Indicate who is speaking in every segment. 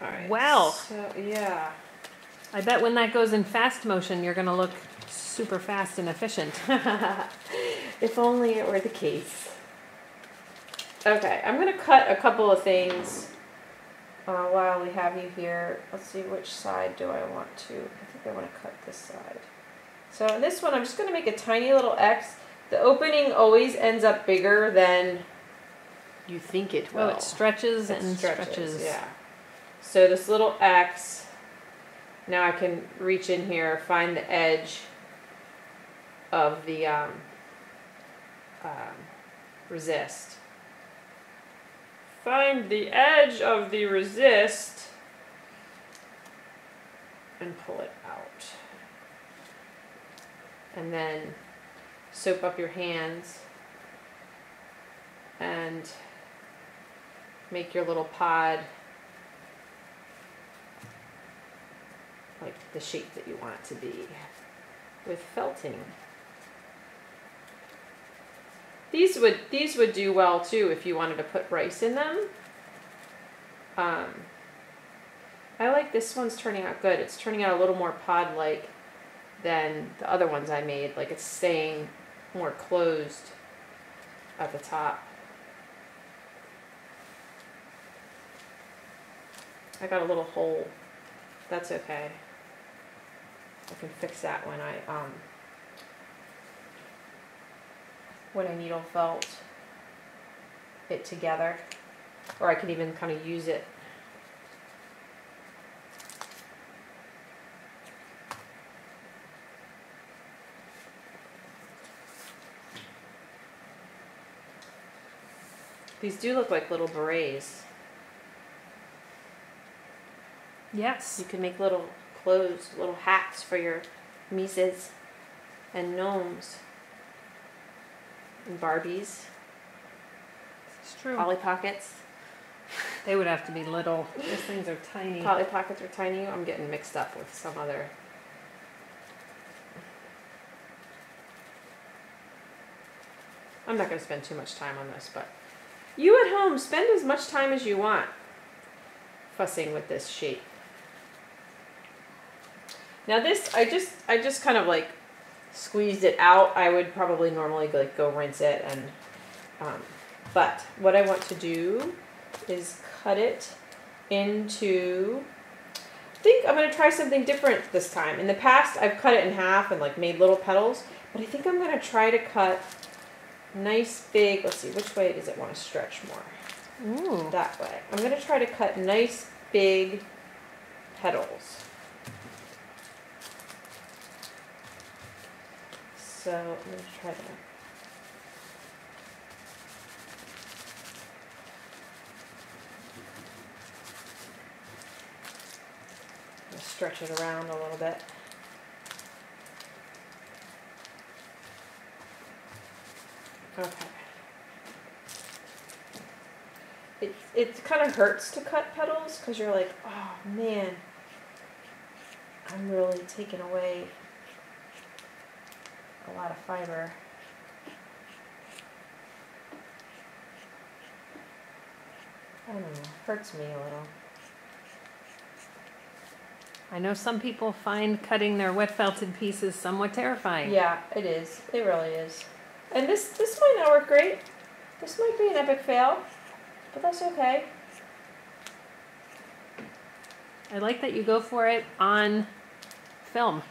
Speaker 1: All right.
Speaker 2: Well.
Speaker 1: So, yeah.
Speaker 2: I bet when that goes in fast motion, you're going to look super fast and efficient.
Speaker 1: If only it were the case. Okay, I'm going to cut a couple of things while we have you here. Let's see, which side do I want to? I think I want to cut this side. So in this one, I'm just going to make a tiny little X. The opening always ends up bigger than you think it will.
Speaker 2: Well, it stretches and stretches.
Speaker 1: Yeah. So this little X, now I can reach in here, find the edge of the resist. Find the edge of the resist and pull it out. And then soap up your hands and make your little pod like the shape that you want it to be with felting. These would do well too if you wanted to put rice in them. I like this one's turning out good. It's turning out a little more pod-like than the other ones I made. Like it's staying more closed at the top. I got a little hole. That's okay. I can fix that when I needle felt it together, or I can even kind of use it. These do look like little berets.
Speaker 2: Yes.
Speaker 1: You can make little clothes, little hats for your Mises and gnomes and Barbies.
Speaker 2: It's true.
Speaker 1: Polly Pockets.
Speaker 2: They would have to be little. Those things are tiny.
Speaker 1: Polly Pockets are tiny. I'm getting mixed up with some other. I'm not going to spend too much time on this, but you at home, spend as much time as you want fussing with this shape. Now this, I just kind of like squeezed it out. I would probably normally like go rinse it, and but what I want to do is cut it into, I think I'm going to try something different this time. In the past, I've cut it in half and like made little petals, but I think I'm going to try to cut nice big, let's see, which way does it want to stretch more?
Speaker 2: Ooh.
Speaker 1: That way. I'm going to try to cut nice big petals. So I'm going to try to stretch it around a little bit. Okay. It kind of hurts to cut petals because you're like, oh man, I'm really taking away a lot of fiber. I don't know, hurts me a little.
Speaker 2: I know some people find cutting their wet felted pieces somewhat terrifying.
Speaker 1: Yeah, it is. It really is. And this might not work great. This might be an epic fail, but that's okay.
Speaker 2: I like that you go for it on film.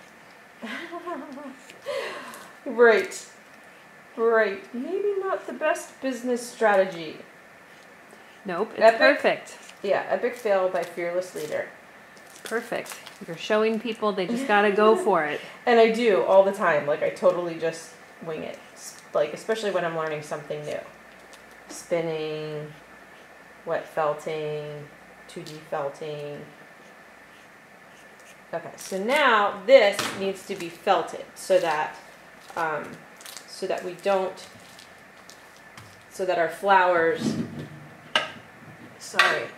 Speaker 1: Right. Right. Maybe not the best business strategy.
Speaker 2: Nope, it's
Speaker 1: Epic.
Speaker 2: perfect.
Speaker 1: Yeah, epic fail by fearless leader.
Speaker 2: Perfect. You're showing people they just gotta go for it.
Speaker 1: And I do all the time. Like I totally just wing it. Like especially when I'm learning something new. Spinning, wet felting, 2D felting. Okay, so now this needs to be felted so that we don't, so that our flowers, sorry.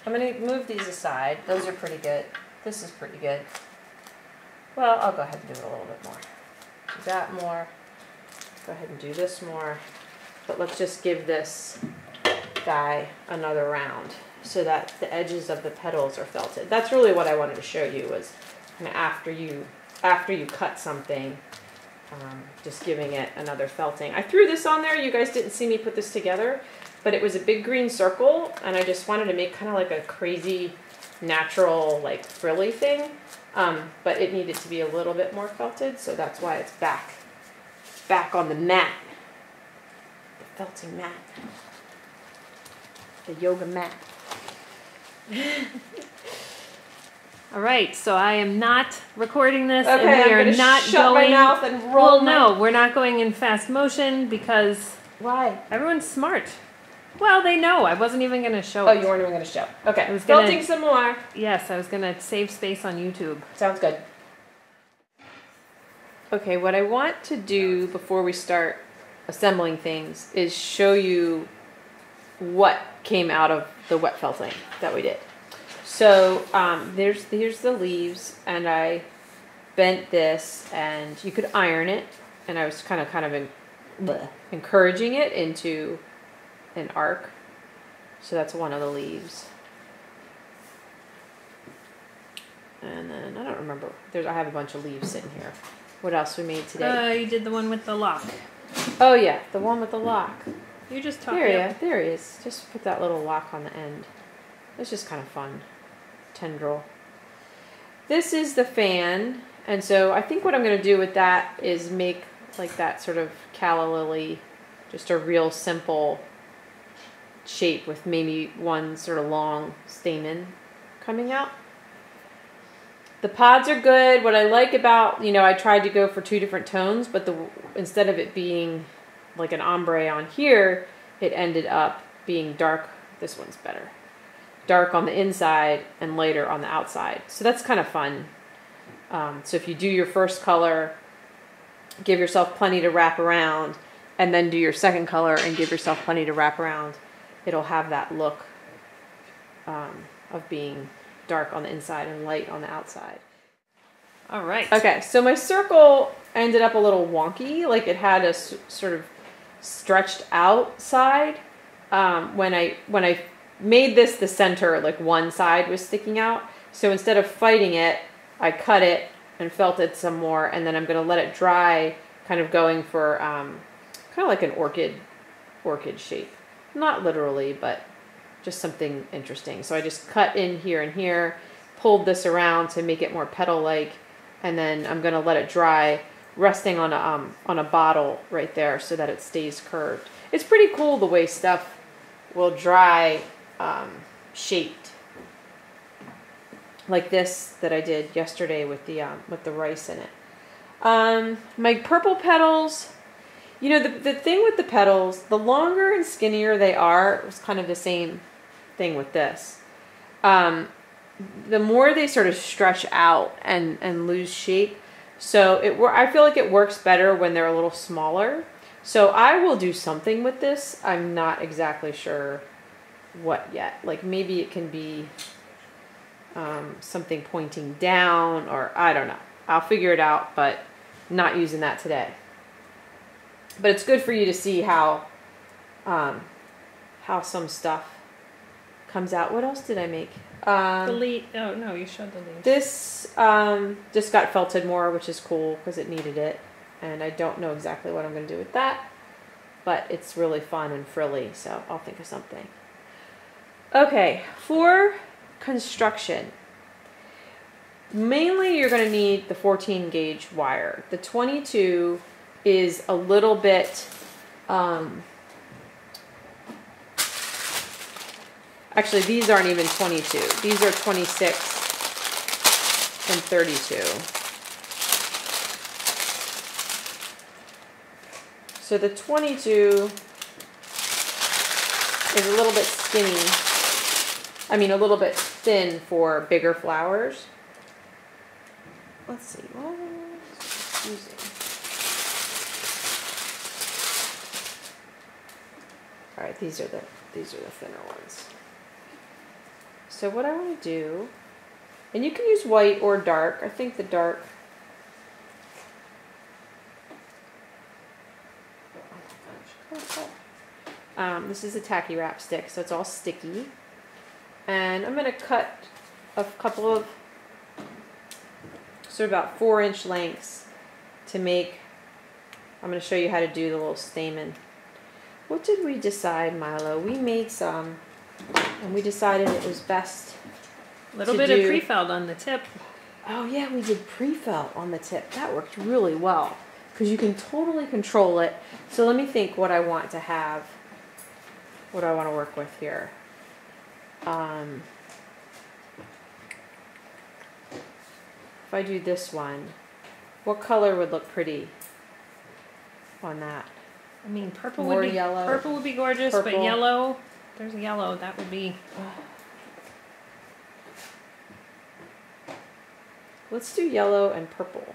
Speaker 1: I'm going to move these aside. Those are pretty good. This is pretty good. Well, I'll go ahead and do it a little bit more. Do that more. Go ahead and do this more. But let's just give this dye another round so that the edges of the petals are felted. That's really what I wanted to show you, was kind of after you cut something, just giving it another felting. I threw this on there. You guys didn't see me put this together, but it was a big green circle, and I just wanted to make kind of like a crazy natural like frilly thing, but it needed to be a little bit more felted, so that's why it's back on the mat, the felting mat, the yoga mat.
Speaker 2: All right, so I am not recording this,
Speaker 1: Okay,
Speaker 2: and we
Speaker 1: I'm
Speaker 2: are
Speaker 1: gonna
Speaker 2: not
Speaker 1: shut
Speaker 2: going.
Speaker 1: my mouth and roll.
Speaker 2: Well, no, we're not going in fast motion because
Speaker 1: Why?
Speaker 2: everyone's smart. Well, they know. I wasn't even going to show
Speaker 1: Oh,
Speaker 2: it.
Speaker 1: you weren't even going to show. Okay,
Speaker 2: I was gonna-
Speaker 1: felting some more.
Speaker 2: Yes, I was going to save space on YouTube.
Speaker 1: Sounds good. Okay, what I want to do before we start assembling things is show you what came out of the wet felting that we did. So here's the leaves, and I bent this, and you could iron it, and I was kind of encouraging it into an arc. So that's one of the leaves. And then I don't remember. I have a bunch of leaves sitting here. What else we made today?
Speaker 2: You did the one with the lock.
Speaker 1: Oh yeah, the one with the lock.
Speaker 2: You just talked.
Speaker 1: There he is. Just put that little lock on the end. It's just kind of fun. Tendril. This is the fan, and so I think what I'm going to do with that is make like that sort of calla lily, just a real simple shape with maybe one sort of long stamen coming out. The pods are good. What I like about, I tried to go for 2 different tones, but instead of it being like an ombre on here, it ended up being dark. This one's better. Dark on the inside and lighter on the outside. So that's kind of fun. So if you do your first color, give yourself plenty to wrap around, and then do your second color and give yourself plenty to wrap around, it'll have that look of being dark on the inside and light on the outside.
Speaker 2: All right.
Speaker 1: Okay, so my circle ended up a little wonky. Like it had a sort of stretched out side. When I made this the center, like one side was sticking out. So instead of fighting it, I cut it and felted some more, and then I'm going to let it dry, kind of going for kind of like an orchid shape. Not literally, but just something interesting. So I just cut in here and here, pulled this around to make it more petal-like, and then I'm going to let it dry, resting on a bottle right there so that it stays curved. It's pretty cool the way stuff will dry shaped, like this that I did yesterday with the rice in it. My purple petals, the thing with the petals, the longer and skinnier they are, it was kind of the same thing with this. The more they sort of stretch out and lose shape. So I feel like it works better when they're a little smaller. So I will do something with this. I'm not exactly sure what yet. Like maybe it can be something pointing down, or I don't know. I'll figure it out, but not using that today. But it's good for you to see how some stuff comes out. What else did I make?
Speaker 2: The leaf. Oh no, you showed the leaf.
Speaker 1: This just got felted more, which is cool because it needed it. And I don't know exactly what I'm going to do with that, but it's really fun and frilly, so I'll think of something. Okay, for construction, mainly you're going to need the 14 gauge wire. The 22 is a little bit, actually these aren't even 22. These are 26 and 32. So the 22 is a little bit skinny. I mean, a little bit thin for bigger flowers. Let's see. What was I using? All right, these are the thinner ones. So what I want to do, and you can use white or dark. I think the dark. This is a tacky wrap stick, so it's all sticky. And I'm going to cut a couple of sort of about 4-inch lengths to make, I'm going to show you how to do the little stamen. What did we decide, Milo? We made some, and we decided it was best
Speaker 2: A little bit of pre-felt on the tip.
Speaker 1: Oh yeah, we did pre-felt on the tip. That worked really well because you can totally control it. So let me think what I want to have, what I want to work with here. If I do this one, what color would look pretty on that?
Speaker 2: I mean, purple
Speaker 1: More
Speaker 2: would be
Speaker 1: yellow.
Speaker 2: Purple would be gorgeous,
Speaker 1: Purple.
Speaker 2: but yellow. There's yellow. That would be.
Speaker 1: Let's do yellow and purple.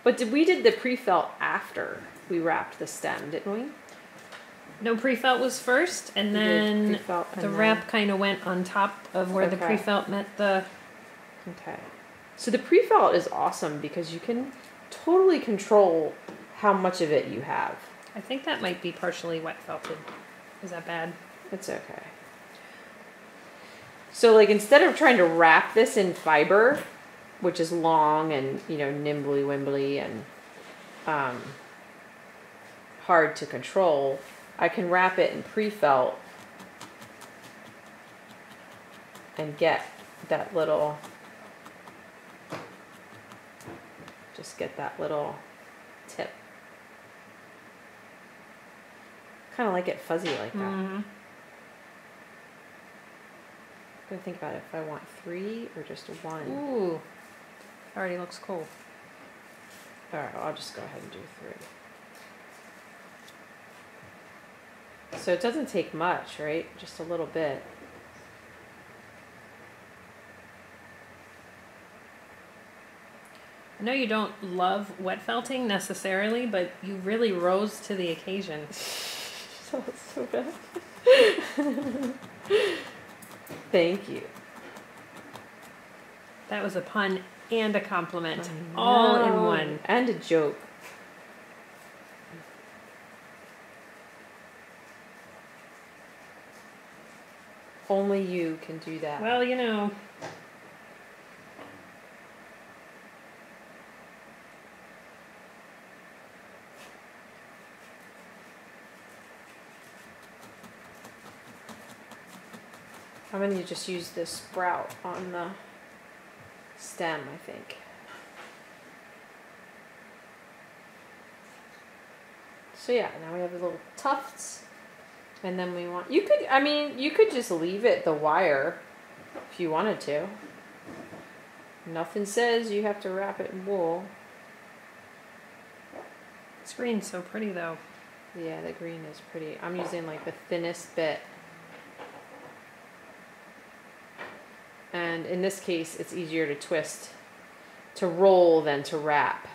Speaker 1: But we did the pre-felt after we wrapped the stem, didn't we?
Speaker 2: No, pre-felt was first, and then
Speaker 1: pre-felt and
Speaker 2: the
Speaker 1: then...
Speaker 2: wrap kind of went on top of where the pre-felt met the.
Speaker 1: Okay. So the pre-felt is awesome because you can totally control how much of it you have.
Speaker 2: I think that might be partially wet felted. Is that bad?
Speaker 1: It's okay. So like instead of trying to wrap this in fiber, which is long and, you know, nimbly wimbly and hard to control, I can wrap it in pre-felt and get that little, just get that little tip. Kind of like it fuzzy like that.
Speaker 2: Mm-hmm.
Speaker 1: I'm gonna think about it if I want 3 or just 1.
Speaker 2: Ooh, already looks cool.
Speaker 1: All right, I'll just go ahead and do 3. So it doesn't take much, right? Just a little bit.
Speaker 2: I know you don't love wet felting necessarily, but you really rose to the occasion.
Speaker 1: That was so bad. Thank you.
Speaker 2: That was a pun and a compliment, all in one.
Speaker 1: And a joke. Only you can do that.
Speaker 2: Well, you know.
Speaker 1: I'm going to just use this sprout on the stem, I think. So yeah, now we have the little tufts. And then we want, you could just leave it the wire if you wanted to. Nothing says you have to wrap it in wool.
Speaker 2: This green's so pretty though.
Speaker 1: Yeah, the green is pretty. I'm using like the thinnest bit. And in this case, it's easier to twist, to roll than to wrap.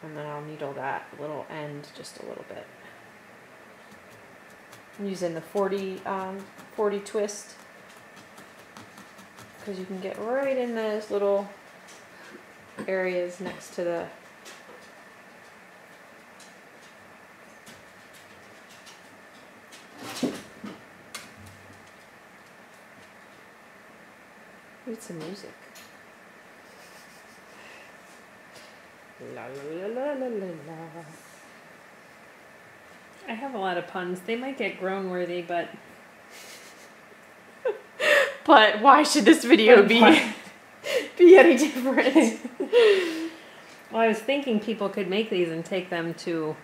Speaker 1: And then I'll needle that little end just a little bit. I'm using the 40 twist because you can get right in those little areas next to the Read some music. La la la la la la.
Speaker 2: I have a lot of puns. They might get grown worthy, but
Speaker 1: why should this video be any different?
Speaker 2: Well, I was thinking people could make these and take them to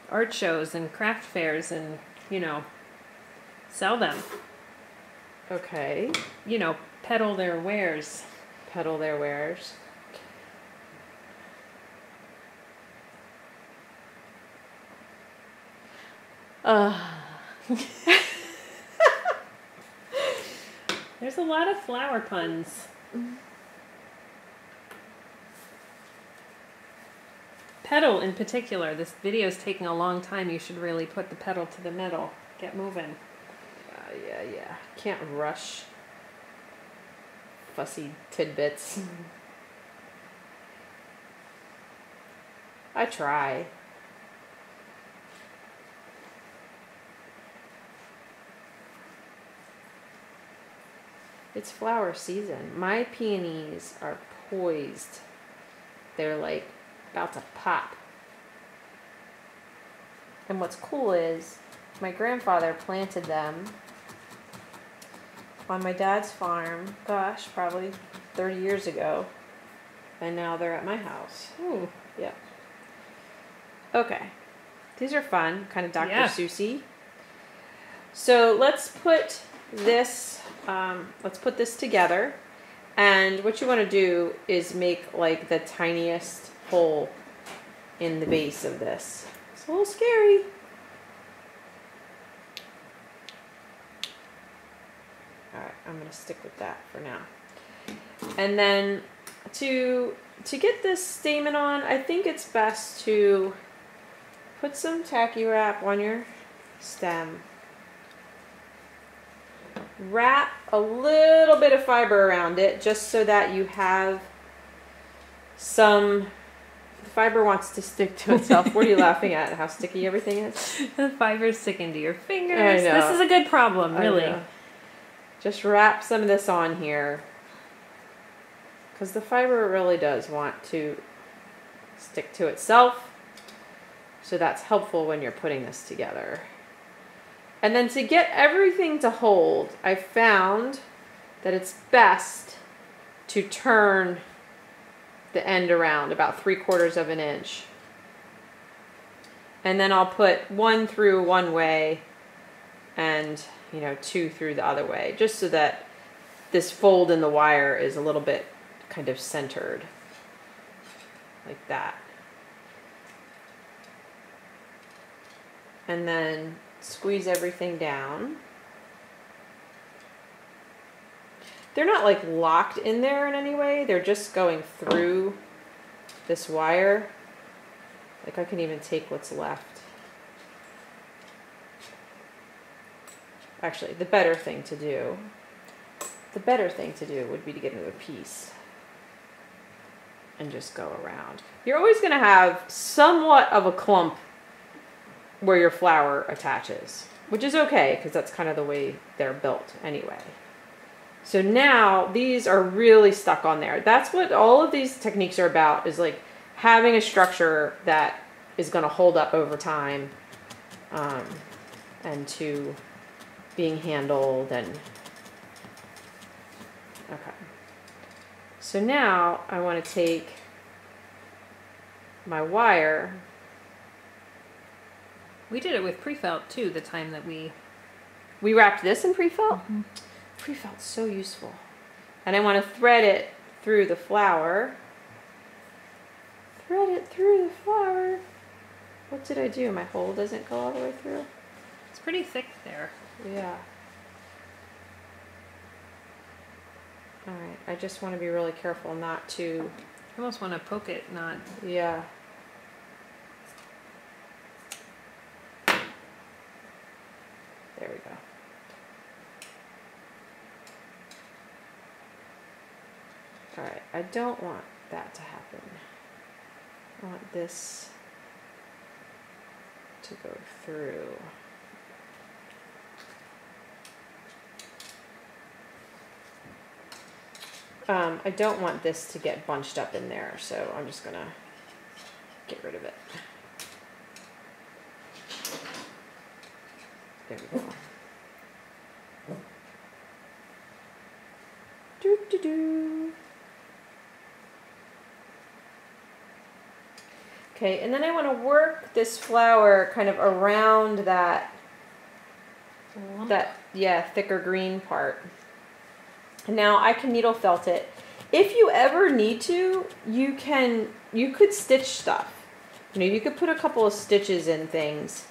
Speaker 2: art shows and craft fairs and, you know, sell them.
Speaker 1: Okay.
Speaker 2: You know, peddle their wares.
Speaker 1: Peddle their wares.
Speaker 2: There's a lot of flower puns. petal in particular, this video is taking a long time. You should really put the pedal to the metal. Get moving.
Speaker 1: Yeah. Can't rush fussy tidbits. I try. It's flower season. My peonies are poised. They're like about to pop. And what's cool is my grandfather planted them on my dad's farm, gosh, probably 30 years ago. And now they're at my house.
Speaker 2: Ooh.
Speaker 1: Yeah. Okay. These are fun, kind of Dr. Seussy. So let's put this together. And what you want to do is make like the tiniest hole in the base of this. It's a little scary. Alright, I'm going to stick with that for now. And then to get this stamen on, I think it's best to put some tacky wrap on your stem. Wrap a little bit of fiber around it just so that you have some... The fiber wants to stick to itself. What are you laughing at? How sticky everything is?
Speaker 2: The fiber's sticking to your fingers.
Speaker 1: I know.
Speaker 2: This is a good problem, really.
Speaker 1: Just wrap some of this on here. Because the fiber really does want to stick to itself. So that's helpful when you're putting this together. And then to get everything to hold, I found that it's best to turn the end around about 3/4 of an inch. And then I'll put one through one way and, you know, two through the other way, just so that this fold in the wire is a little bit kind of centered, like that. And then squeeze everything down. They're not like locked in there in any way. They're just going through this wire. Like I can even take what's left. Actually, the better thing to do would be to get another piece and just go around. You're always going to have somewhat of a clump where your flower attaches, which is okay because that's kind of the way they're built anyway. So now these are really stuck on there. That's what all of these techniques are about, is like having a structure that is going to hold up over time, and to being handled. And okay, so now I want to take my wire.
Speaker 2: We did it with pre-felt too, the time that we
Speaker 1: wrapped this in pre-felt.
Speaker 2: Mm-hmm.
Speaker 1: Pre-felt's so useful. And I want to thread it through the flower. Thread it through the flower. What did I do? My hole doesn't go all the way through?
Speaker 2: It's pretty thick there.
Speaker 1: Yeah. Alright, I just want to be really careful not to...
Speaker 2: You almost want to poke it, not...
Speaker 1: Yeah. There we go. Alright, I don't want that to happen. I want this to go through. I don't want this to get bunched up in there, so I'm just gonna get rid of it. There we go. Doo-doo-doo. Okay, and then I want to work this flower kind of around that, thicker green part. And now I can needle felt it. If you ever need to, you could stitch stuff. You know, you could put a couple of stitches in things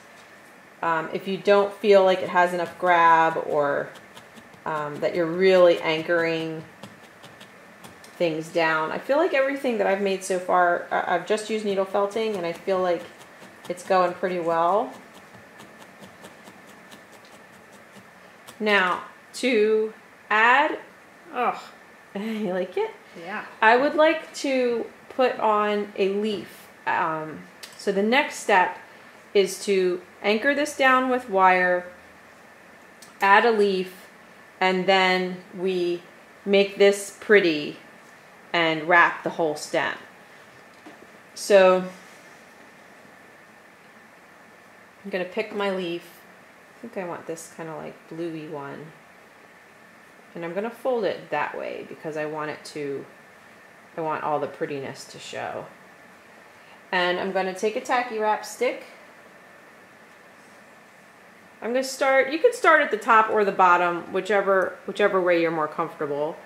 Speaker 1: if you don't feel like it has enough grab, or that you're really anchoring things down. I feel like everything that I've made so far, I've just used needle felting, and I feel like it's going pretty well. Now, to add,
Speaker 2: Oh,
Speaker 1: you like it?
Speaker 2: yeah.
Speaker 1: I would like to put on a leaf. So the next step is to anchor this down with wire, add a leaf, and then we make this pretty and wrap the whole stem. So I'm going to pick my leaf. I think I want this kind of like bluey one. And I'm going to fold it that way because I want all the prettiness to show. And I'm going to take a tacky wrap stick. I'm going to start, you could start at the top or the bottom, whichever way you're more comfortable.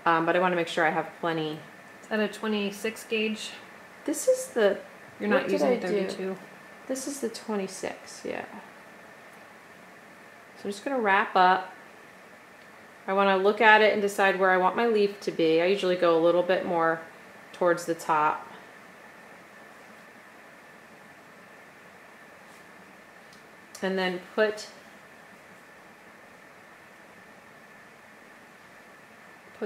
Speaker 1: But I want to make sure I have plenty.
Speaker 2: Is that a 26 gauge?
Speaker 1: This is the...
Speaker 2: You're not using 32.
Speaker 1: This is the 26, yeah. So I'm just going to wrap up. I want to look at it and decide where I want my leaf to be. I usually go a little bit more towards the top. And then put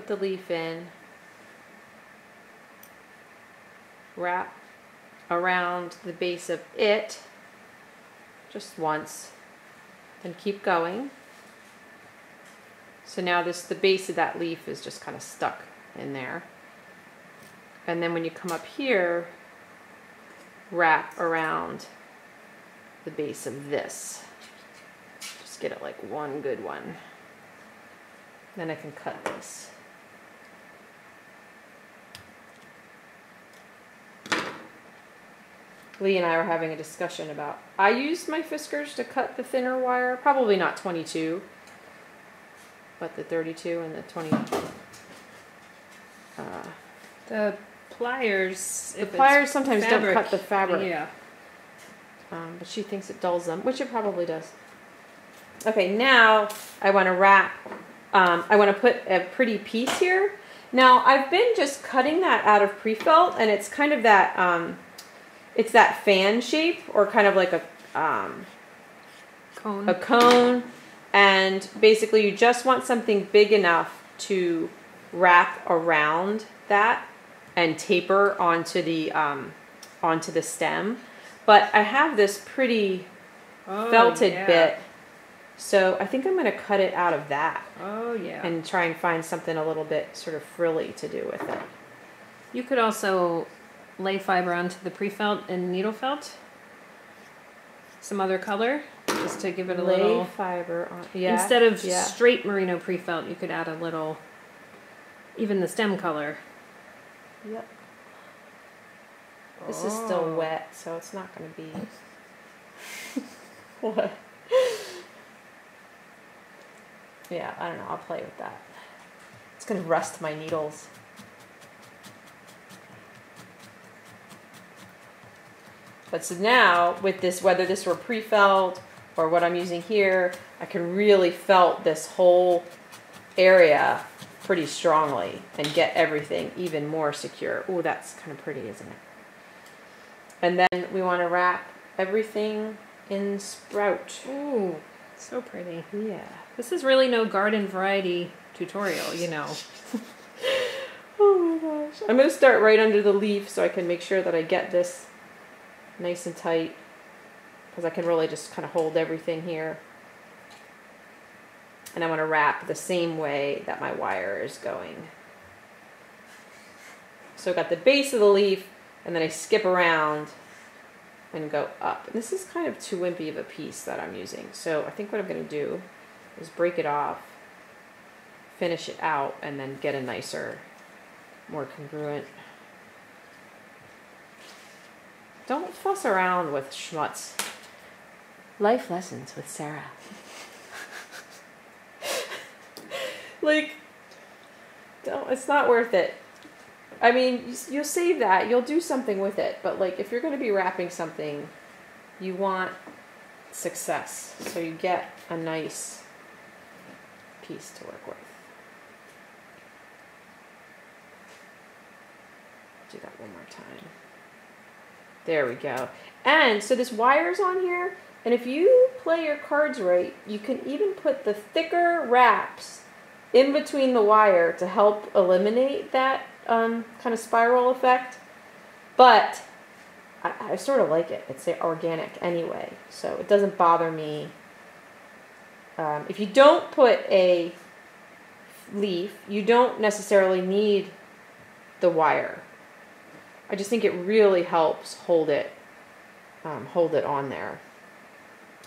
Speaker 1: the leaf in. Wrap around the base of it just once. Then keep going. So now the base of that leaf is just kind of stuck in there. And then when you come up here, wrap around the base of this. Just get it like one good one. Then I can cut this. Lee and I were having a discussion about, I used my Fiskars to cut the thinner wire, probably not 22, but the 32 and the 20.
Speaker 2: The pliers.
Speaker 1: The pliers sometimes don't cut the fabric.
Speaker 2: Yeah.
Speaker 1: But she thinks it dulls them, which it probably does. Okay, now I want to wrap, I want to put a pretty piece here. Now, I've been just cutting that out of pre-felt, and it's kind of that, it's that fan shape, or kind of like a
Speaker 2: cone.
Speaker 1: A cone, and basically you just want something big enough to wrap around that and taper onto the stem. But I have this pretty felted bit, so I think I'm going to cut it out of that.
Speaker 2: Oh, yeah.
Speaker 1: And try and find something a little bit sort of frilly to do with it.
Speaker 2: You could also lay fiber onto the pre-felt and needle felt. Some other color, just to give it a little...
Speaker 1: Lay fiber on, yeah.
Speaker 2: Instead of straight merino pre-felt, you could add a little, even the stem color.
Speaker 1: Yep. This is still wet, so it's not going to be... What? Yeah, I don't know. I'll play with that. It's going to rust my needles. But so now, with this, whether this were pre-felt or what I'm using here, I can really felt this whole area pretty strongly and get everything even more secure. Ooh, that's kind of pretty, isn't it? And then we want to wrap everything in sprout.
Speaker 2: Ooh, so pretty.
Speaker 1: Yeah.
Speaker 2: This is really no garden variety tutorial, you know.
Speaker 1: Oh my gosh. I'm going to start right under the leaf so I can make sure that I get this nice and tight, because I can really just kind of hold everything here. And I want to wrap the same way that my wire is going. So I've got the base of the leaf, and then I skip around and go up. And this is kind of too wimpy of a piece that I'm using. So I think what I'm going to do is break it off, finish it out, and then get a nicer, more congruent. Don't fuss around with schmutz. Life lessons with Sarah. Like, don't, it's not worth it. I mean, you'll save that, you'll do something with it, but like, if you're going to be wrapping something, you want success. So you get a nice piece to work with. do that one more time. There we go. And so this wire's on here, and if you play your cards right, you can even put the thicker wraps in between the wire to help eliminate that kind of spiral effect. But I sort of like it. It's organic anyway, so it doesn't bother me. If you don't put a leaf, you don't necessarily need the wire. I just think it really helps hold it on there.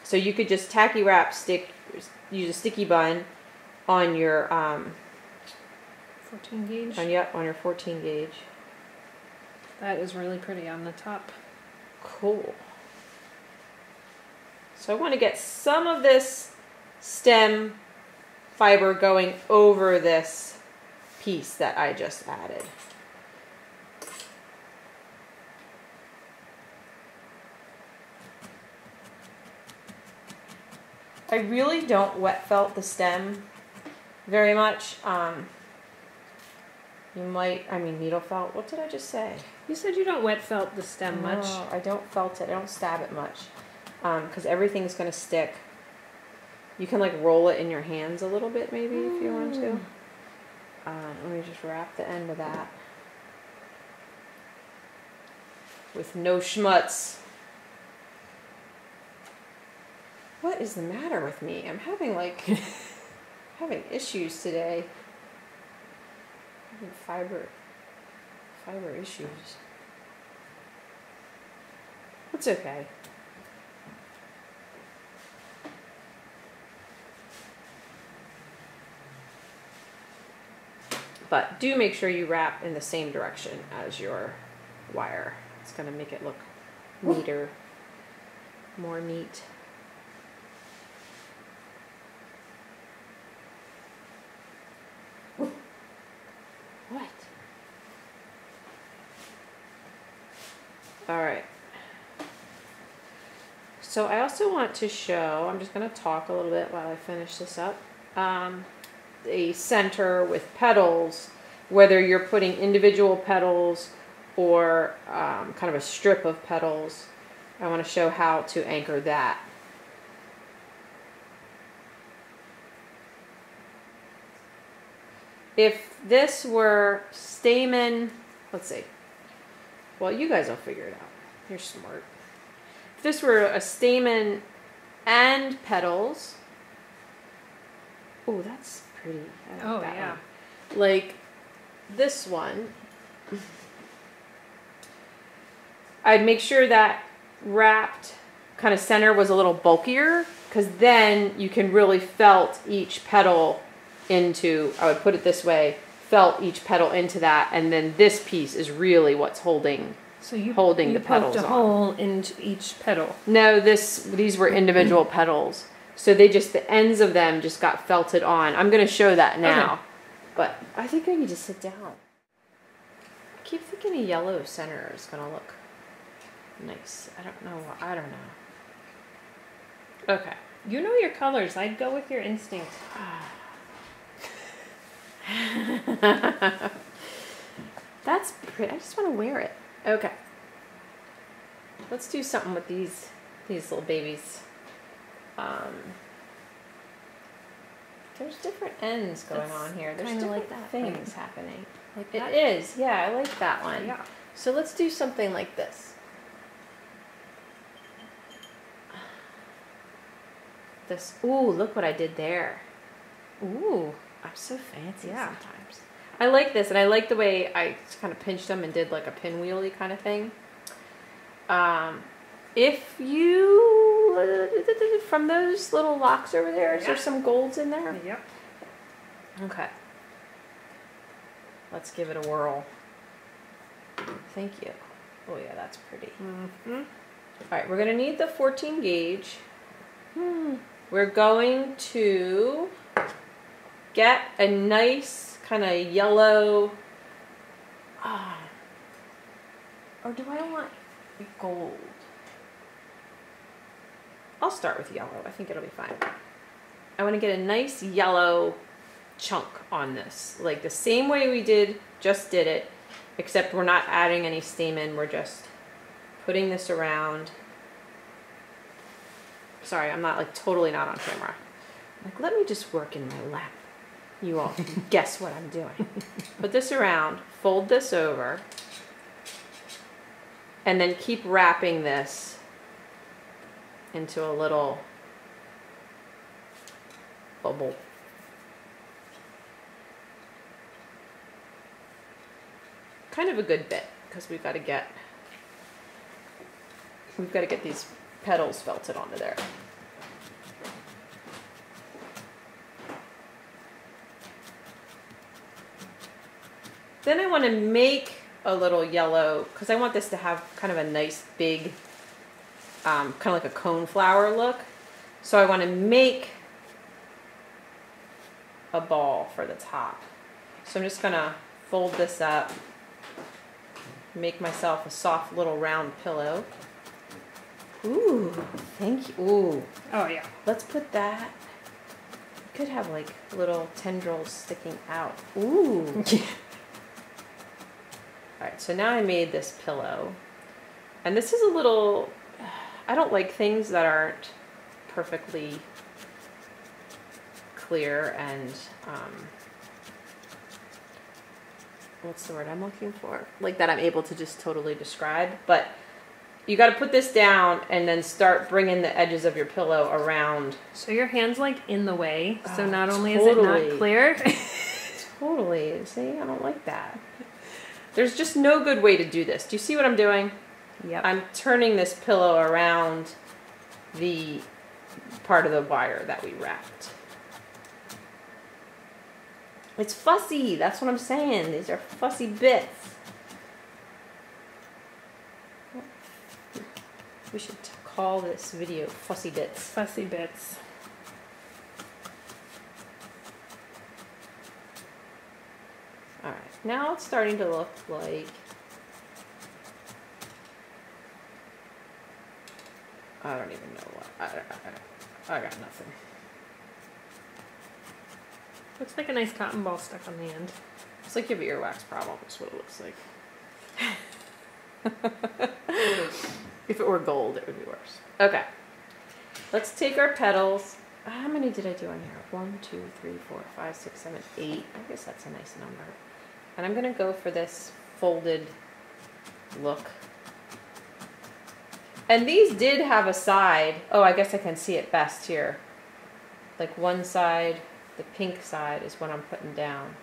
Speaker 1: So you could just tacky wrap, use a sticky bun on your
Speaker 2: 14 gauge.
Speaker 1: on your 14 gauge.
Speaker 2: That is really pretty on the top.
Speaker 1: Cool. So I want to get some of this stem fiber going over this piece that I just added. I really don't wet felt the stem very much. Needle felt. What did I just say?
Speaker 2: You said you don't wet felt the stem much.
Speaker 1: No, I don't felt it. I don't stab it much. Because everything's going to stick. You can like roll it in your hands a little bit maybe if you want to. Let me just wrap the end of that. With no schmutz. What is the matter with me? I'm having having issues today. Having fiber issues. It's okay. But do make sure you wrap in the same direction as your wire. It's going to make it look neater, more neat. What? All right. So I also want to show, I'm just going to talk a little bit while I finish this up, a center with petals, whether you're putting individual petals or kind of a strip of petals. I want to show how to anchor that. If this were stamen, let's see. Well, you guys will figure it out. You're smart. If this were a stamen and petals, oh, that's pretty. I like that
Speaker 2: yeah.
Speaker 1: one. Like this one, I'd make sure that wrapped kind of center was a little bulkier, because then you can really felt each petal into, I would put it this way, felt each petal into that, and then this piece is really what's holding the petals
Speaker 2: poked a hole into each petal.
Speaker 1: No, these were individual petals. So the ends of them just got felted on. I'm going to show that now. Okay. But I think I need to sit down. I keep thinking a yellow center is going to look nice. I don't know. Okay.
Speaker 2: You know your colors. I'd go with your instinct.
Speaker 1: That's pretty. I just want to wear it. Okay. Let's do something with these little babies. There's different ends going on here. There's different
Speaker 2: like that
Speaker 1: things happening.
Speaker 2: Like that?
Speaker 1: It is. Yeah, I like that one.
Speaker 2: Yeah.
Speaker 1: So let's do something like this. Ooh, look what I did there.
Speaker 2: Ooh.
Speaker 1: I'm so fancy sometimes. I like this, and I like the way I kind of pinched them and did like a pinwheely kind of thing. If you, from those little locks over there, is there some golds in there?
Speaker 2: Yep.
Speaker 1: Okay. Let's give it a whirl. Thank you. Oh yeah, that's pretty.
Speaker 2: Mm-hmm.
Speaker 1: All right, we're going to need the 14 gauge. We're going to get a nice kind of yellow, or do I want gold? I'll start with yellow. I think it'll be fine. I want to get a nice yellow chunk on this, like the same way we just did it, except we're not adding any stamen. We're just putting this around. Sorry, I'm not like totally not on camera. Like, let me just work in my lap. You all guess what I'm doing. Put this around, fold this over, and then keep wrapping this into a little bubble. Kind of a good bit, because we've got to get these petals felted onto there. Then I want to make a little yellow, because I want this to have kind of a nice big, kind of like a cone flower look. So I want to make a ball for the top. So I'm just going to fold this up, make myself a soft little round pillow. Ooh, thank you. Ooh.
Speaker 2: Oh, yeah.
Speaker 1: Let's put that. We could have like little tendrils sticking out. Ooh. Alright, so now I made this pillow. And this is a little, I don't like things that aren't perfectly clear and, what's the word I'm looking for? Like that I'm able to just totally describe. But you got to put this down and then start bringing the edges of your pillow around.
Speaker 2: So your hand's like in the way. So not only
Speaker 1: totally.
Speaker 2: is it not clear.
Speaker 1: Totally. See, I don't like that. There's just no good way to do this. Do you see what I'm doing?
Speaker 2: Yep.
Speaker 1: I'm turning this pillow around the part of the wire that we wrapped. It's fussy. That's what I'm saying. These are fussy bits. We should call this video Fussy Bits.
Speaker 2: Fussy bits.
Speaker 1: Alright, now it's starting to look like I don't even know what. I got nothing.
Speaker 2: Looks like a nice cotton ball stuck on the end.
Speaker 1: It's like you have an earwax problem, is what it looks like. If it were gold, it would be worse. Okay. Let's take our petals. How many did I do on here? 1, 2, 3, 4, 5, 6, 7, 8. I guess that's a nice number. And I'm going to go for this folded look. And these did have a side. Oh, I guess I can see it best here. Like one side, the pink side is what I'm putting down.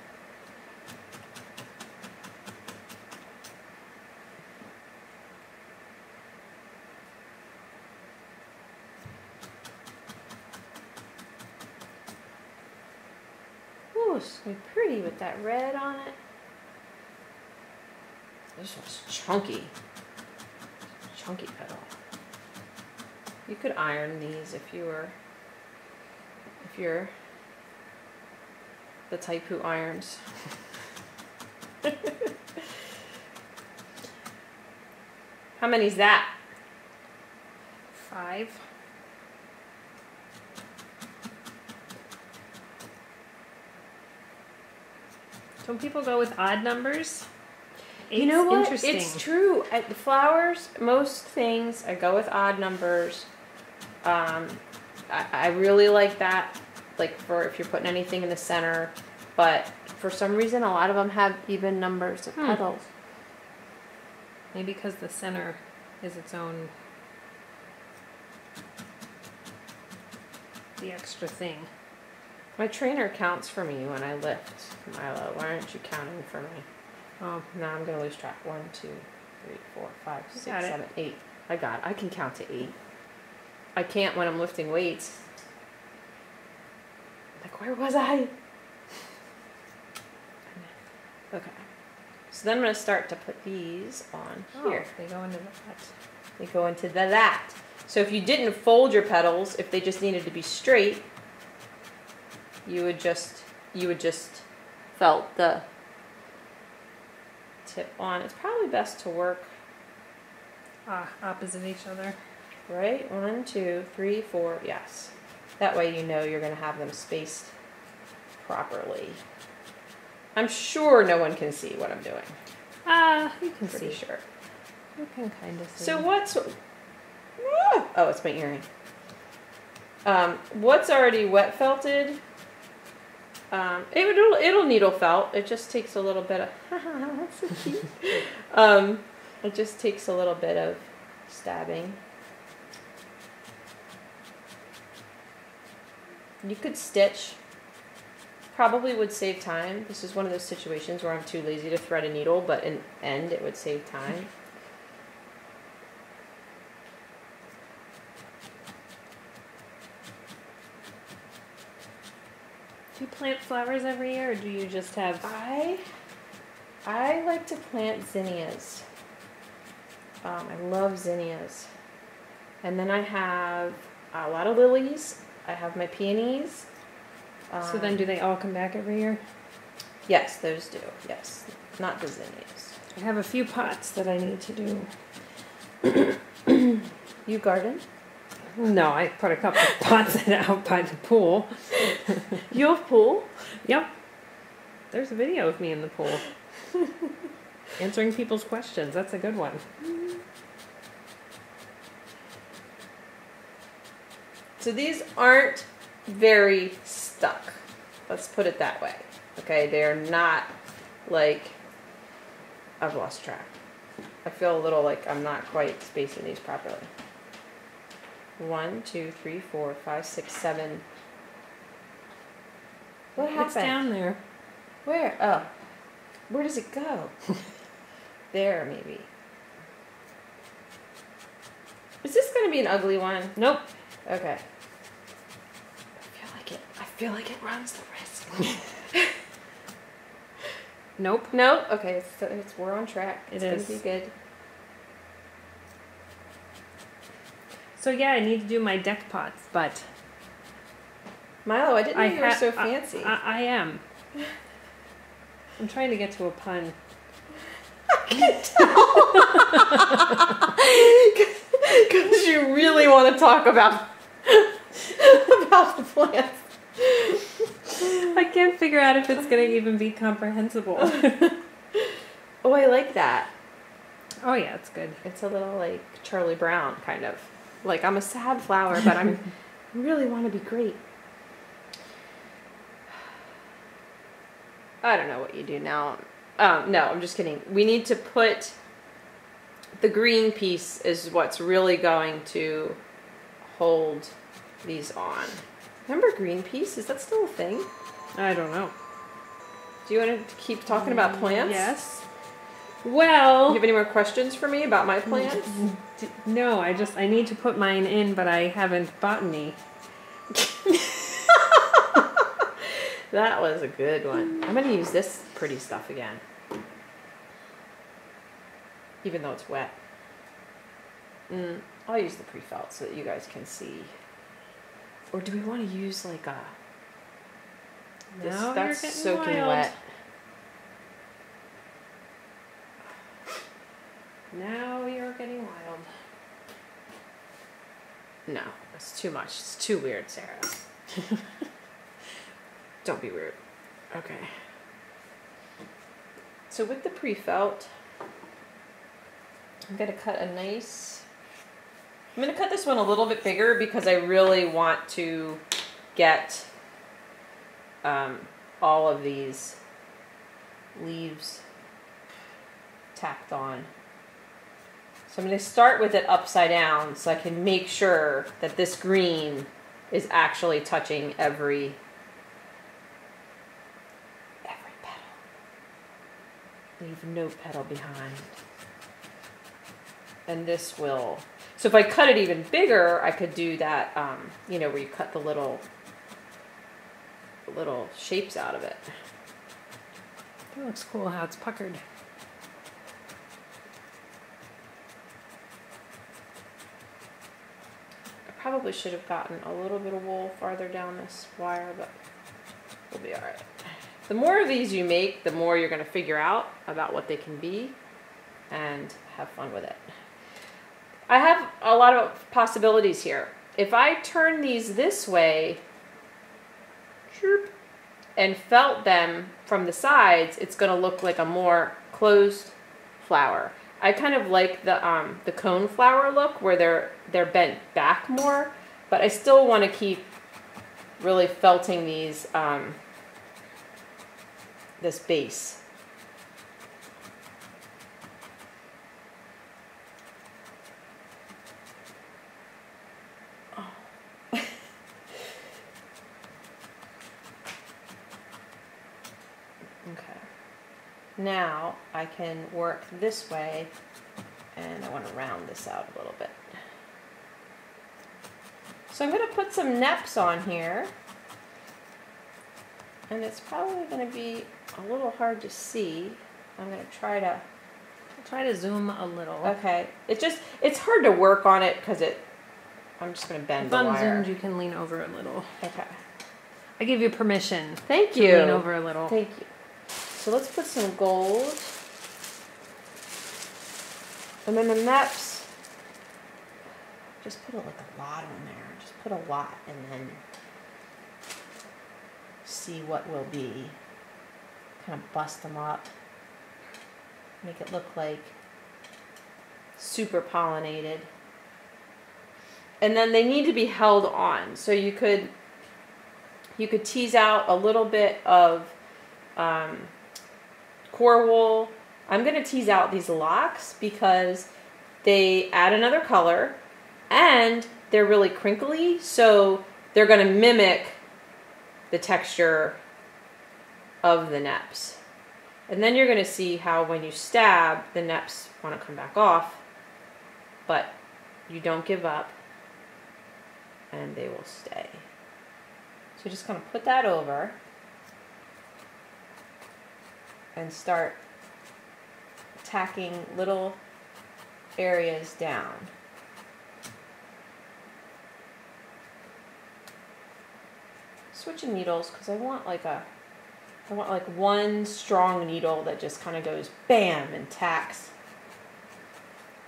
Speaker 1: Ooh, it's gonna be pretty with that red on it. This one's chunky. Chunky petal. You could iron these if you're the type who irons. How many's that?
Speaker 2: 5. Don't people go with odd numbers?
Speaker 1: You know what?
Speaker 2: Interesting.
Speaker 1: It's true. At the flowers, most things I go with odd numbers. I really like that, like for if you're putting anything in the center. But for some reason, a lot of them have even numbers of petals.
Speaker 2: Maybe because the center is its own, the extra thing.
Speaker 1: My trainer counts for me when I lift. Milo, why aren't you counting for me? Oh, no, I'm going to lose track. 1, 2, 3, 4, 5, 6, 7, 8. I got it. I can count to 8. I can't when I'm lifting weights. Like, where was I? Okay. So then I'm going to start to put these on here.
Speaker 2: They go into that.
Speaker 1: They go into that. So if you didn't fold your petals, if they just needed to be straight, you would just felt the tip on. It's probably best to work
Speaker 2: opposite each other.
Speaker 1: Right? 1, 2, 3, 4. Yes. That way you know you're going to have them spaced properly. I'm sure no one can see what I'm doing.
Speaker 2: You can
Speaker 1: Pretty
Speaker 2: see.
Speaker 1: sure.
Speaker 2: You can kind of see.
Speaker 1: So what's... Oh, it's my earring. What's already wet felted? It'll needle felt. It just takes a little bit of... That's so cute. It just takes a little bit of stabbing. You could stitch. Probably would save time. This is one of those situations where I'm too lazy to thread a needle, but in the end it would save time.
Speaker 2: Do you plant flowers every year, or do you just have...
Speaker 1: I like to plant zinnias. I love zinnias. And then I have a lot of lilies. I have my peonies.
Speaker 2: So then do they all come back every year?
Speaker 1: Yes, those do. Yes. Not the zinnias.
Speaker 2: I have a few pots that I need to do.
Speaker 1: You garden?
Speaker 2: No, I put a couple of pots out by the pool.
Speaker 1: You have pool?
Speaker 2: Yep. There's a video of me in the pool. Answering people's questions. That's a good one.
Speaker 1: So these aren't very stuck. Let's put it that way. Okay, they're not like... I've lost track. I feel a little like I'm not quite spacing these properly. 1, 2, 3, 4, 5, 6, 7. What happened?
Speaker 2: It's down there.
Speaker 1: Where? Oh. Where does it go? There, maybe. Is this going to be an ugly one?
Speaker 2: Nope.
Speaker 1: Okay. I feel like it runs the risk.
Speaker 2: Nope.
Speaker 1: Nope. Okay, so we're on track.
Speaker 2: It's
Speaker 1: going to be good.
Speaker 2: So yeah, I need to do my deck pots, but...
Speaker 1: Milo, I didn't know you were so fancy.
Speaker 2: I am. I'm trying to get to a pun.
Speaker 1: I can tell. Because you really want to talk about the plants.
Speaker 2: I can't figure out if it's going to even be comprehensible.
Speaker 1: Oh, I like that.
Speaker 2: Oh yeah, it's good.
Speaker 1: It's a little like Charlie Brown, kind of. Like, I'm a sad flower, but I really want to be great. I don't know what you do now. No, I'm just kidding. We need to put... The green piece is what's really going to hold these on. Remember green piece? Is that still a thing?
Speaker 2: I don't know.
Speaker 1: Do you want to keep talking about plants?
Speaker 2: Yes.
Speaker 1: Do
Speaker 2: Well...
Speaker 1: you have any more questions for me about my plants?
Speaker 2: No, I need to put mine in, but I haven't bought any.
Speaker 1: That was a good one. I'm going to use this pretty stuff again. Even though it's wet. I'll use the pre-felt so that you guys can see. Or do we want to use like a...
Speaker 2: Now
Speaker 1: that's
Speaker 2: you're getting
Speaker 1: soaking
Speaker 2: wild.
Speaker 1: wet.
Speaker 2: Now you're getting wild.
Speaker 1: No, that's too much. It's too weird, Sarah. Don't be weird. Okay. So with the pre-felt, I'm going to cut a nice... I'm going to cut this one a little bit bigger because I really want to get all of these leaves tacked on. So I'm going to start with it upside down so I can make sure that this green is actually touching every petal. Leave no petal behind. And this will... So if I cut it even bigger, I could do that, you know, where you cut the little shapes out of it.
Speaker 2: That looks cool how it's puckered.
Speaker 1: Probably should have gotten a little bit of wool farther down this wire, but we'll be all right. The more of these you make, the more you're going to figure out about what they can be and have fun with it. I have a lot of possibilities here. If I turn these this way and felt them from the sides, it's going to look like a more closed flower. I kind of like the cone flower look where they're bent back more, but I still want to keep really felting these this base. Okay. Now I can work this way, and I want to round this out a little bit. So I'm going to put some neps on here, and it's probably going to be a little hard to see. I'm going to try to
Speaker 2: zoom a little.
Speaker 1: Okay. It's hard to work on it because I'm just going to bend the wire.
Speaker 2: If unzoomed, you can lean over a little.
Speaker 1: Okay.
Speaker 2: I give you permission.
Speaker 1: Thank you.
Speaker 2: To lean over a little.
Speaker 1: Thank you. So let's put some gold. And then the neps, just put like a lot on there. Just put a lot and then see what will be. Kind of bust them up. Make it look like super pollinated. And then they need to be held on. So you could tease out a little bit of core wool. I'm going to tease out these locks because they add another color and they're really crinkly, so they're going to mimic the texture of the neps. And then you're going to see how when you stab, the neps want to come back off, but you don't give up and they will stay. So just kind of put that over and start tacking little areas down. Switching needles because I want like one strong needle that just kind of goes bam and tacks.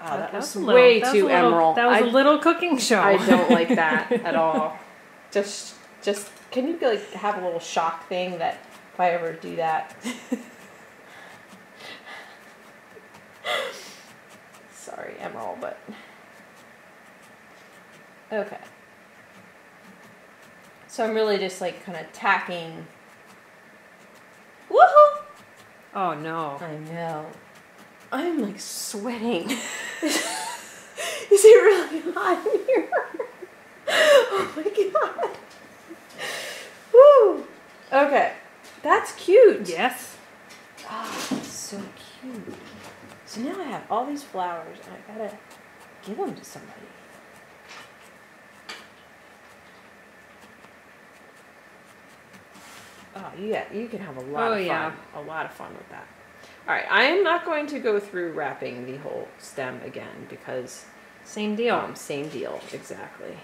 Speaker 1: Oh, that was way too emerald.
Speaker 2: That was a little cooking show.
Speaker 1: I don't like that at all. Just can you like have a little shock thing that if I ever do that? Sorry, emerald, but okay. So I'm really just like kind of tacking. Woohoo!
Speaker 2: Oh no.
Speaker 1: I know. I'm like sweating. Is it really hot in here? Oh my god. Woo! Okay. That's cute.
Speaker 2: Yes.
Speaker 1: Oh, that's so cute. So now I have all these flowers and I gotta give them to somebody. Oh, you can have a lot of fun.
Speaker 2: Yeah.
Speaker 1: A lot of fun with that. All right, I am not going to go through wrapping the whole stem again because
Speaker 2: same deal.
Speaker 1: Same deal, exactly.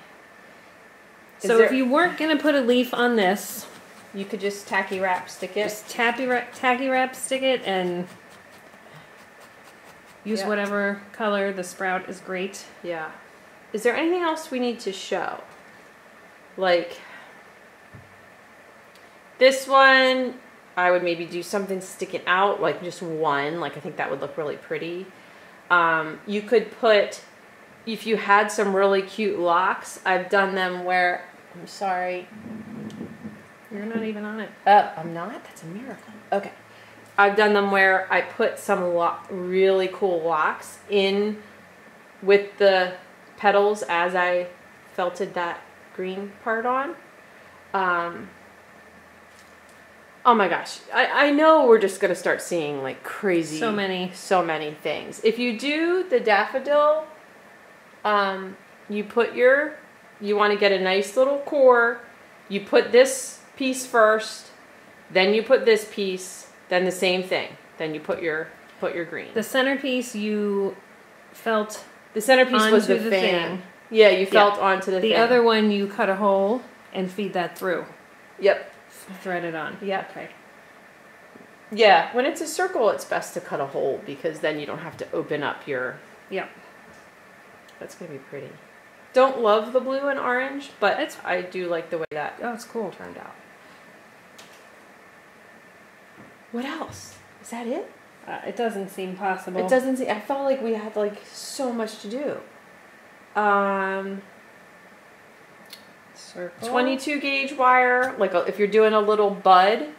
Speaker 2: So if you weren't gonna put a leaf on this,
Speaker 1: you could just tacky wrap stick it.
Speaker 2: Just tacky wrap stick it and use whatever color. The sprout is great.
Speaker 1: Yeah. Is there anything else we need to show? Like this one, I would maybe do something sticking out, like just one. Like I think that would look really pretty. You could put, if you had some really cute locks, I've done them where, I'm sorry.
Speaker 2: You're not even on it.
Speaker 1: I'm not? That's a miracle. Okay. I've done them where I put some really cool locks in with the petals as I felted that green part on. Oh my gosh. I know we're just going to start seeing like crazy.
Speaker 2: So many
Speaker 1: things. If you do the daffodil, you want to get a nice little core. You put this piece first, then you put this piece, then the same thing. Then you put your green.
Speaker 2: The centerpiece you felt.
Speaker 1: The centerpiece was the fan. Yeah, you felt onto the thing.
Speaker 2: The other one you cut a hole and feed that through.
Speaker 1: Yep.
Speaker 2: Thread it on.
Speaker 1: Yep. Okay. Yeah, when it's a circle, it's best to cut a hole because then you don't have to open up your.
Speaker 2: Yep.
Speaker 1: That's gonna be pretty. Don't love the blue and orange, but I do like the way that
Speaker 2: it's cool
Speaker 1: turned out. What else? Is that it?
Speaker 2: It doesn't seem possible.
Speaker 1: It doesn't seem, I felt like we had like so much to do.
Speaker 2: Circle.
Speaker 1: 22 gauge wire, like if you're doing a little bud,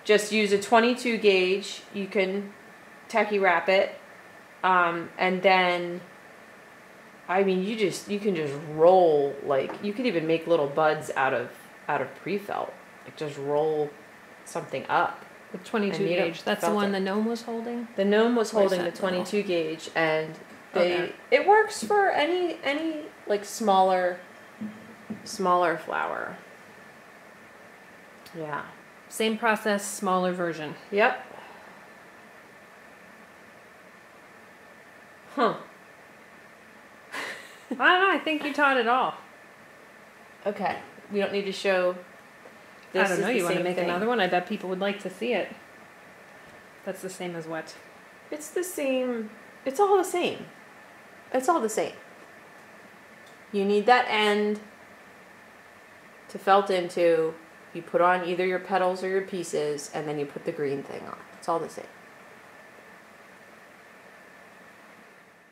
Speaker 1: just use a 22 gauge. You can tacky wrap it. And then, I mean, you can just roll, like, you could even make little buds out of pre-felt. Like, just roll something up.
Speaker 2: The 22 gauge. That's the one the gnome was holding?
Speaker 1: The gnome was holding the 22 gauge, and it works for any like smaller flower. Yeah.
Speaker 2: Same process, smaller version.
Speaker 1: Yep. Huh.
Speaker 2: I don't know. I think you taught it all.
Speaker 1: Okay. We don't need to show. This
Speaker 2: I don't know. You want to make
Speaker 1: thing.
Speaker 2: another one? I bet people would like to see it. That's the same as what?
Speaker 1: It's the same. It's all the same. It's all the same. You need that end to felt into. You put on either your petals or your pieces, and then you put the green thing on. It's all the same.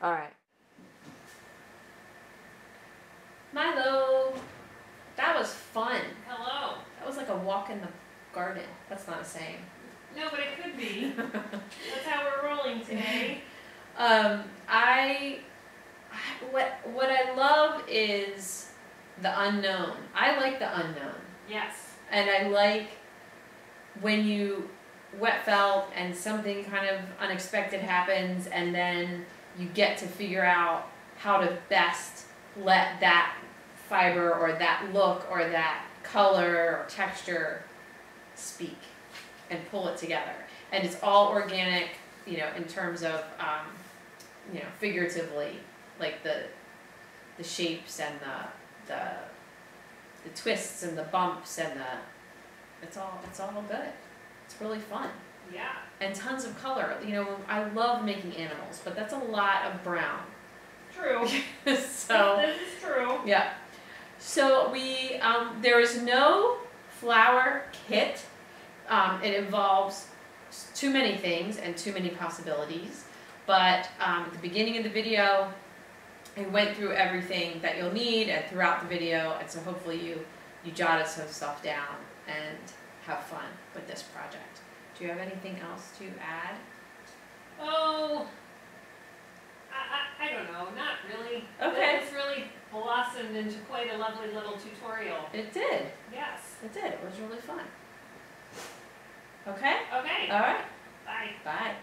Speaker 1: All right. Milo, that was fun.
Speaker 2: Hello.
Speaker 1: That was like a walk in the garden. That's not a saying.
Speaker 2: No, but it could be. That's how we're rolling today.
Speaker 1: What I love is the unknown. I like the unknown.
Speaker 2: Yes.
Speaker 1: And I like when you wet felt and something kind of unexpected happens, and then you get to figure out how to best let that fiber or that look or that color or texture speak and pull it together. And it's all organic, you know, in terms of, you know, figuratively, like the shapes and the twists and the bumps and it's all good. It's really fun.
Speaker 2: Yeah.
Speaker 1: And tons of color. You know, I love making animals, but that's a lot of brown.
Speaker 2: True.
Speaker 1: So
Speaker 2: this is true.
Speaker 1: yeah. So we there is no flower kit. It involves too many things and too many possibilities. But at the beginning of the video, I went through everything that you'll need and throughout the video, and so hopefully you jotted some stuff down and have fun with this project. Do you have anything else to add?
Speaker 2: Oh, I don't know, not really.
Speaker 1: Okay.
Speaker 2: It's really blossomed into quite a lovely little tutorial.
Speaker 1: It did.
Speaker 2: Yes.
Speaker 1: It did. It was really fun. Okay?
Speaker 2: Okay.
Speaker 1: All right.
Speaker 2: Bye.
Speaker 1: Bye.